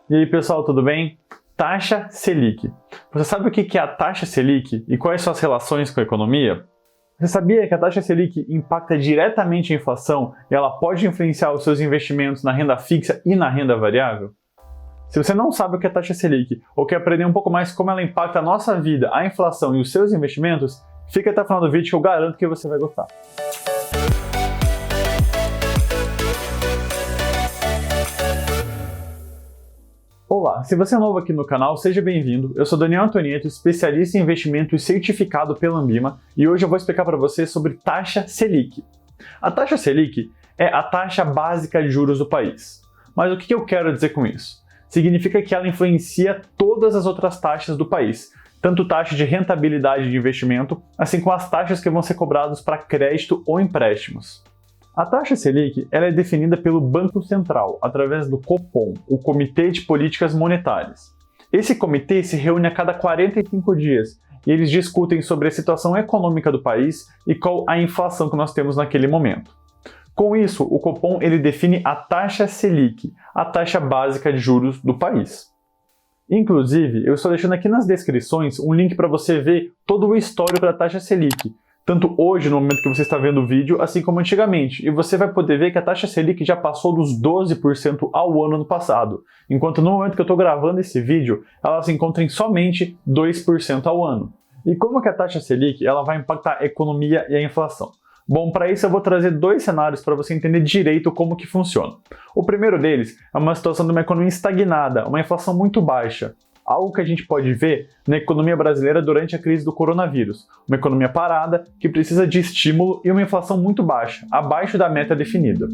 E aí pessoal, tudo bem? Taxa Selic. Você sabe o que é a taxa Selic e quais são as relações com a economia? Você sabia que a taxa Selic impacta diretamente a inflação e ela pode influenciar os seus investimentos na renda fixa e na renda variável? Se você não sabe o que é a taxa Selic ou quer aprender um pouco mais como ela impacta a nossa vida, a inflação e os seus investimentos, fica até o final do vídeo que eu garanto que você vai gostar. Olá, se você é novo aqui no canal, seja bem-vindo. Eu sou Daniel Antonietto, especialista em investimento e certificado pela Ambima, e hoje eu vou explicar para você sobre taxa Selic. A taxa Selic é a taxa básica de juros do país. Mas o que eu quero dizer com isso? Significa que ela influencia todas as outras taxas do país, tanto taxa de rentabilidade de investimento, assim como as taxas que vão ser cobradas para crédito ou empréstimos. A taxa Selic ela é definida pelo Banco Central, através do Copom, o Comitê de Políticas Monetárias. Esse comitê se reúne a cada 45 dias e eles discutem sobre a situação econômica do país e qual a inflação que nós temos naquele momento. Com isso, o Copom ele define a taxa Selic, a taxa básica de juros do país. Inclusive, eu estou deixando aqui nas descrições um link para você ver todo o histórico da taxa Selic, tanto hoje, no momento que você está vendo o vídeo, assim como antigamente. E você vai poder ver que a taxa Selic já passou dos 12% ao ano no passado, enquanto no momento que eu estou gravando esse vídeo, ela se encontra em somente 2% ao ano. E como que a taxa Selic ela vai impactar a economia e a inflação? Bom, para isso eu vou trazer dois cenários para você entender direito como que funciona. O primeiro deles é uma situação de uma economia estagnada, uma inflação muito baixa. Algo que a gente pode ver na economia brasileira durante a crise do coronavírus. Uma economia parada, que precisa de estímulo e uma inflação muito baixa, abaixo da meta definida.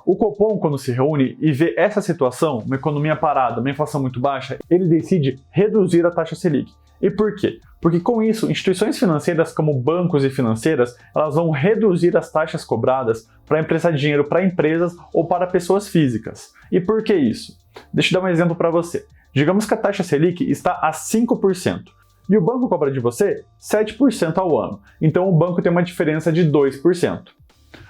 O Copom, quando se reúne e vê essa situação, uma economia parada, uma inflação muito baixa, ele decide reduzir a taxa Selic. E por quê? Porque com isso, instituições financeiras como bancos e financeiras, elas vão reduzir as taxas cobradas para emprestar dinheiro para empresas ou para pessoas físicas. E por que isso? Deixa eu dar um exemplo para você. Digamos que a taxa Selic está a 5% e o banco cobra de você 7% ao ano, então o banco tem uma diferença de 2%.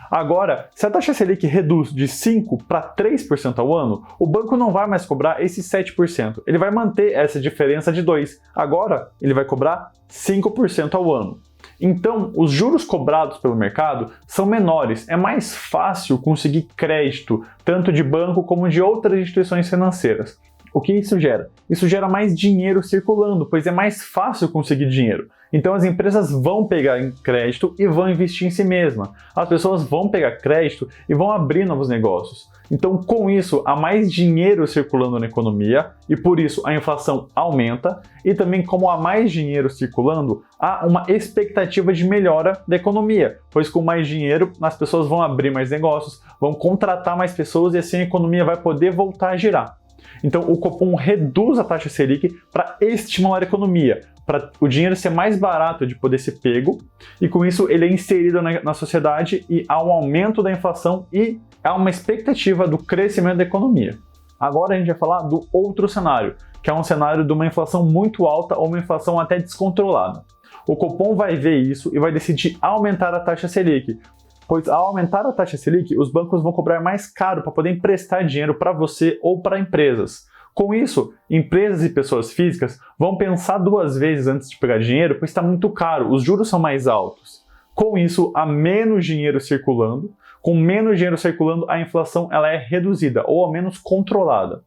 Agora, se a taxa Selic reduz de 5% para 3% ao ano, o banco não vai mais cobrar esses 7%, ele vai manter essa diferença de 2%. Agora, ele vai cobrar 5% ao ano. Então, os juros cobrados pelo mercado são menores, é mais fácil conseguir crédito, tanto de banco como de outras instituições financeiras. O que isso gera? Isso gera mais dinheiro circulando, pois é mais fácil conseguir dinheiro. Então as empresas vão pegar crédito e vão investir em si mesmas. As pessoas vão pegar crédito e vão abrir novos negócios. Então com isso há mais dinheiro circulando na economia e por isso a inflação aumenta e também como há mais dinheiro circulando, há uma expectativa de melhora da economia, pois com mais dinheiro as pessoas vão abrir mais negócios, vão contratar mais pessoas e assim a economia vai poder voltar a girar. Então o Copom reduz a taxa Selic para estimular a economia, para o dinheiro ser mais barato de poder ser pego, e com isso ele é inserido na sociedade e há um aumento da inflação e há uma expectativa do crescimento da economia. Agora a gente vai falar do outro cenário, que é um cenário de uma inflação muito alta ou uma inflação até descontrolada. O Copom vai ver isso e vai decidir aumentar a taxa Selic, pois ao aumentar a taxa Selic, os bancos vão cobrar mais caro para poder emprestar dinheiro para você ou para empresas. Com isso, empresas e pessoas físicas vão pensar duas vezes antes de pegar dinheiro, pois está muito caro, os juros são mais altos. Com isso, há menos dinheiro circulando. Com menos dinheiro circulando, a inflação ela é reduzida ou ao menos controlada.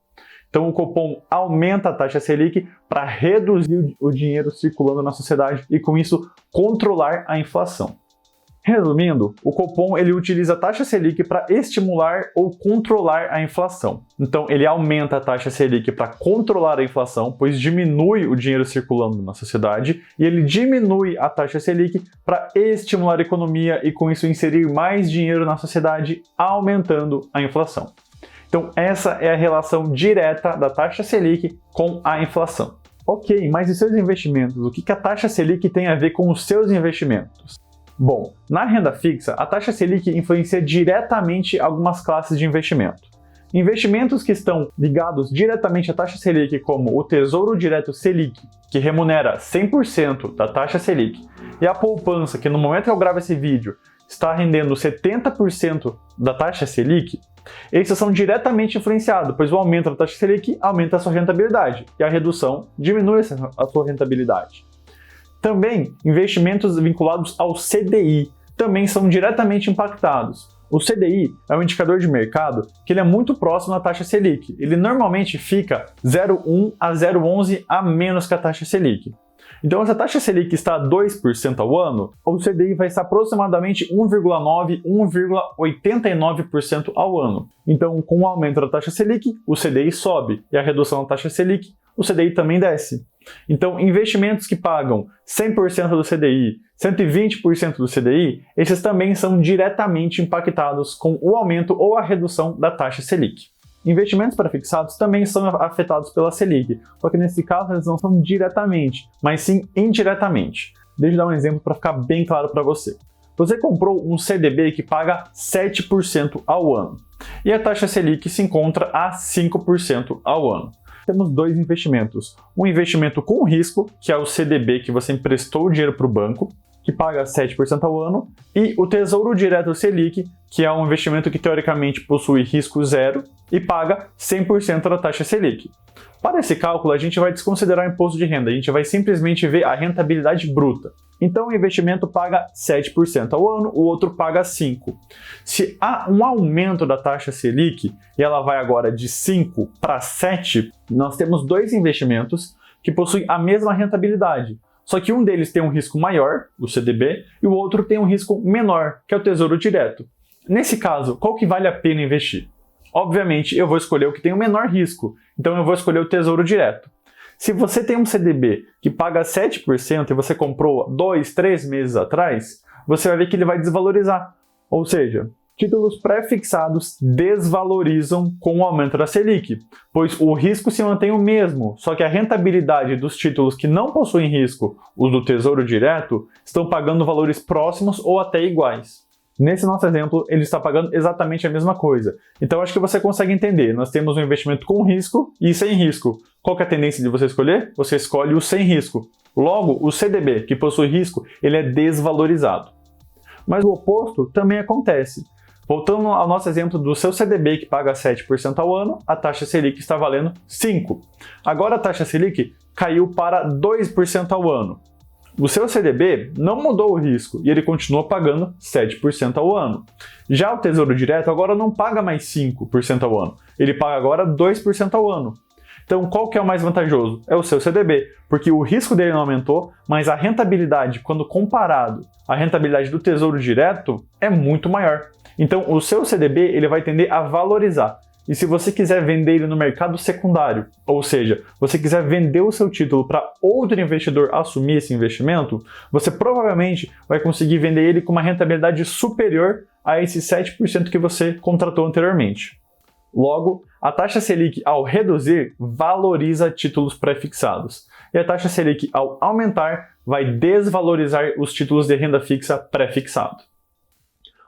Então o Copom aumenta a taxa Selic para reduzir o dinheiro circulando na sociedade e com isso controlar a inflação. Resumindo, o Copom ele utiliza a taxa Selic para estimular ou controlar a inflação. Então ele aumenta a taxa Selic para controlar a inflação, pois diminui o dinheiro circulando na sociedade, e ele diminui a taxa Selic para estimular a economia e com isso inserir mais dinheiro na sociedade, aumentando a inflação. Então essa é a relação direta da taxa Selic com a inflação. Ok, mas e seus investimentos? O que a taxa Selic tem a ver com os seus investimentos? Bom, na renda fixa, a taxa Selic influencia diretamente algumas classes de investimento. Investimentos que estão ligados diretamente à taxa Selic, como o Tesouro Direto Selic, que remunera 100% da taxa Selic, e a poupança, que no momento que eu gravo esse vídeo, está rendendo 70% da taxa Selic, esses são diretamente influenciados, pois o aumento da taxa Selic aumenta a sua rentabilidade e a redução diminui a sua rentabilidade. Também, investimentos vinculados ao CDI também são diretamente impactados. O CDI é um indicador de mercado que ele é muito próximo da taxa Selic. Ele normalmente fica 0,1 a 0,11 a menos que a taxa Selic. Então, se a taxa Selic está a 2% ao ano, o CDI vai estar aproximadamente 1,9, 1,89% ao ano. Então, com o aumento da taxa Selic, o CDI sobe, e a redução da taxa Selic, o CDI também desce. Então, investimentos que pagam 100% do CDI, 120% do CDI, esses também são diretamente impactados com o aumento ou a redução da taxa Selic. Investimentos prefixados também são afetados pela Selic, só que nesse caso eles não são diretamente, mas sim indiretamente. Deixa eu dar um exemplo para ficar bem claro para você. Você comprou um CDB que paga 7% ao ano, e a taxa Selic se encontra a 5% ao ano. Temos dois investimentos. Um investimento com risco, que é o CDB que você emprestou o dinheiro para o banco, que paga 7% ao ano, e o Tesouro Direto Selic, que é um investimento que teoricamente possui risco zero e paga 100% da taxa Selic. Para esse cálculo, a gente vai desconsiderar o imposto de renda, a gente vai simplesmente ver a rentabilidade bruta. Então, o investimento paga 7% ao ano, o outro paga 5%. Se há um aumento da taxa Selic, e ela vai agora de 5 para 7, nós temos dois investimentos que possuem a mesma rentabilidade. Só que um deles tem um risco maior, o CDB, e o outro tem um risco menor, que é o Tesouro Direto. Nesse caso, qual que vale a pena investir? Obviamente, eu vou escolher o que tem o menor risco, então eu vou escolher o Tesouro Direto. Se você tem um CDB que paga 7% e você comprou 2, 3 meses atrás, você vai ver que ele vai desvalorizar. Ou seja, títulos pré-fixados desvalorizam com o aumento da Selic, pois o risco se mantém o mesmo, só que a rentabilidade dos títulos que não possuem risco, os do Tesouro Direto, estão pagando valores próximos ou até iguais. Nesse nosso exemplo, ele está pagando exatamente a mesma coisa. Então, acho que você consegue entender. Nós temos um investimento com risco e sem risco. Qual que é a tendência de você escolher? Você escolhe o sem risco. Logo, o CDB, que possui risco, ele é desvalorizado. Mas o oposto também acontece. Voltando ao nosso exemplo do seu CDB que paga 7% ao ano, a taxa Selic está valendo 5%. Agora a taxa Selic caiu para 2% ao ano. O seu CDB não mudou o risco e ele continua pagando 7% ao ano. Já o Tesouro Direto agora não paga mais 5% ao ano, ele paga agora 2% ao ano. Então, qual que é o mais vantajoso? É o seu CDB, porque o risco dele não aumentou, mas a rentabilidade, quando comparado à rentabilidade do Tesouro Direto, é muito maior. Então, o seu CDB ele vai tender a valorizar. E se você quiser vender ele no mercado secundário, ou seja, você quiser vender o seu título para outro investidor assumir esse investimento, você provavelmente vai conseguir vender ele com uma rentabilidade superior a esses 7% que você contratou anteriormente. Logo, a taxa Selic, ao reduzir, valoriza títulos pré-fixados. E a taxa Selic, ao aumentar, vai desvalorizar os títulos de renda fixa pré-fixado.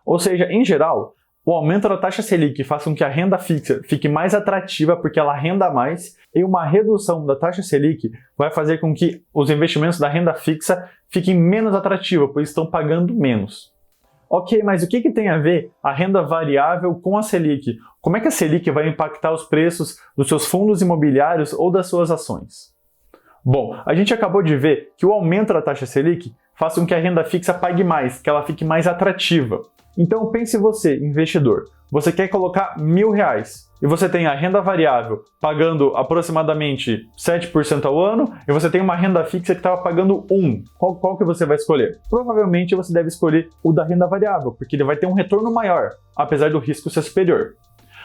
Ou seja, em geral, o aumento da taxa Selic faz com que a renda fixa fique mais atrativa porque ela renda mais, e uma redução da taxa Selic vai fazer com que os investimentos da renda fixa fiquem menos atrativos, pois estão pagando menos. Ok, mas o que tem a ver a renda variável com a Selic? Como é que a Selic vai impactar os preços dos seus fundos imobiliários ou das suas ações? Bom, a gente acabou de ver que o aumento da taxa Selic faz com que a renda fixa pague mais, que ela fique mais atrativa. Então pense você, investidor, você quer colocar R$1.000 e você tem a renda variável pagando aproximadamente 7% ao ano e você tem uma renda fixa que estava pagando 1%. Qual que você vai escolher? Provavelmente você deve escolher o da renda variável, porque ele vai ter um retorno maior, apesar do risco ser superior.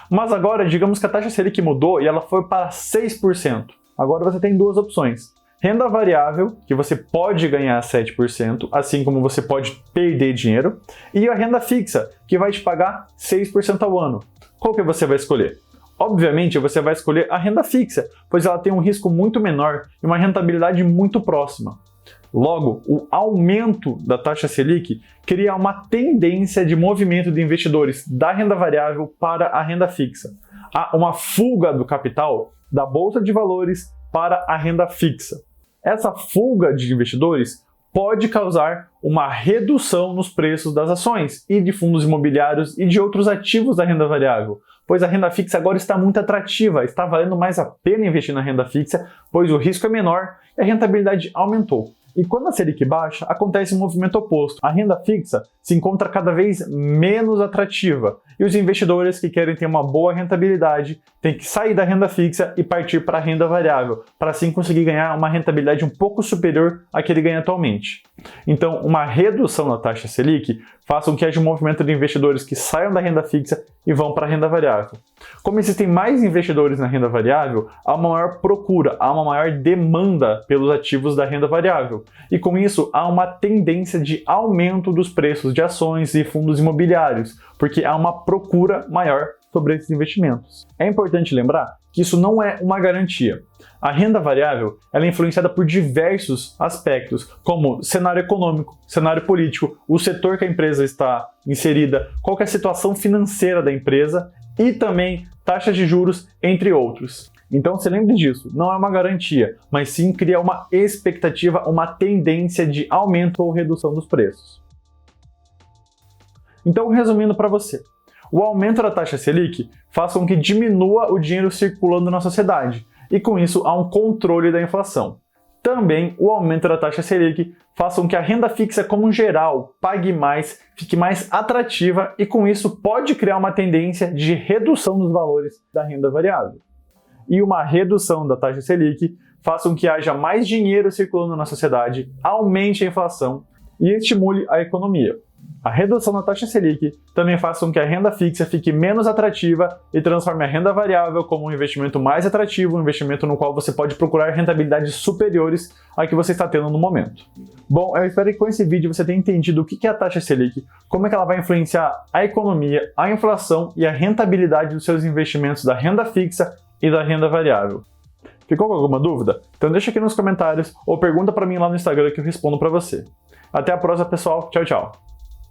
Mas agora, digamos que a taxa Selic mudou e ela foi para 6%. Agora você tem duas opções. Renda variável, que você pode ganhar 7%, assim como você pode perder dinheiro, e a renda fixa, que vai te pagar 6% ao ano. Qual que você vai escolher? Obviamente, você vai escolher a renda fixa, pois ela tem um risco muito menor e uma rentabilidade muito próxima. Logo, o aumento da taxa Selic cria uma tendência de movimento de investidores da renda variável para a renda fixa. Há uma fuga do capital da bolsa de valores para a renda fixa. Essa fuga de investidores pode causar uma redução nos preços das ações e de fundos imobiliários e de outros ativos da renda variável, pois a renda fixa agora está muito atrativa, está valendo mais a pena investir na renda fixa, pois o risco é menor e a rentabilidade aumentou. E quando a Selic baixa, acontece um movimento oposto. A renda fixa se encontra cada vez menos atrativa e os investidores que querem ter uma boa rentabilidade têm que sair da renda fixa e partir para a renda variável, para assim conseguir ganhar uma rentabilidade um pouco superior à que ele ganha atualmente. Então, uma redução na taxa Selic faz com que haja um movimento de investidores que saiam da renda fixa e vão para a renda variável. Como existem mais investidores na renda variável, há uma maior procura, há uma maior demanda pelos ativos da renda variável. E com isso, há uma tendência de aumento dos preços de ações e fundos imobiliários, porque há uma procura maior sobre esses investimentos. É importante lembrar que isso não é uma garantia. A renda variável ela é influenciada por diversos aspectos, como cenário econômico, cenário político, o setor que a empresa está inserida, qual que é a situação financeira da empresa e também taxa de juros, entre outros. Então se lembre disso, não é uma garantia, mas sim cria uma expectativa, uma tendência de aumento ou redução dos preços. Então, resumindo para você, o aumento da taxa Selic faz com que diminua o dinheiro circulando na sociedade e com isso há um controle da inflação. Também o aumento da taxa Selic faz com que a renda fixa como geral pague mais, fique mais atrativa e com isso pode criar uma tendência de redução dos valores da renda variável. E uma redução da taxa Selic faz com que haja mais dinheiro circulando na sociedade, aumente a inflação e estimule a economia. A redução da taxa Selic também faz com que a renda fixa fique menos atrativa e transforme a renda variável como um investimento mais atrativo, um investimento no qual você pode procurar rentabilidades superiores à que você está tendo no momento. Bom, eu espero que com esse vídeo você tenha entendido o que é a taxa Selic, como é que ela vai influenciar a economia, a inflação e a rentabilidade dos seus investimentos da renda fixa e da renda variável. Ficou com alguma dúvida? Então deixa aqui nos comentários ou pergunta para mim lá no Instagram que eu respondo para você. Até a próxima, pessoal. Tchau, tchau.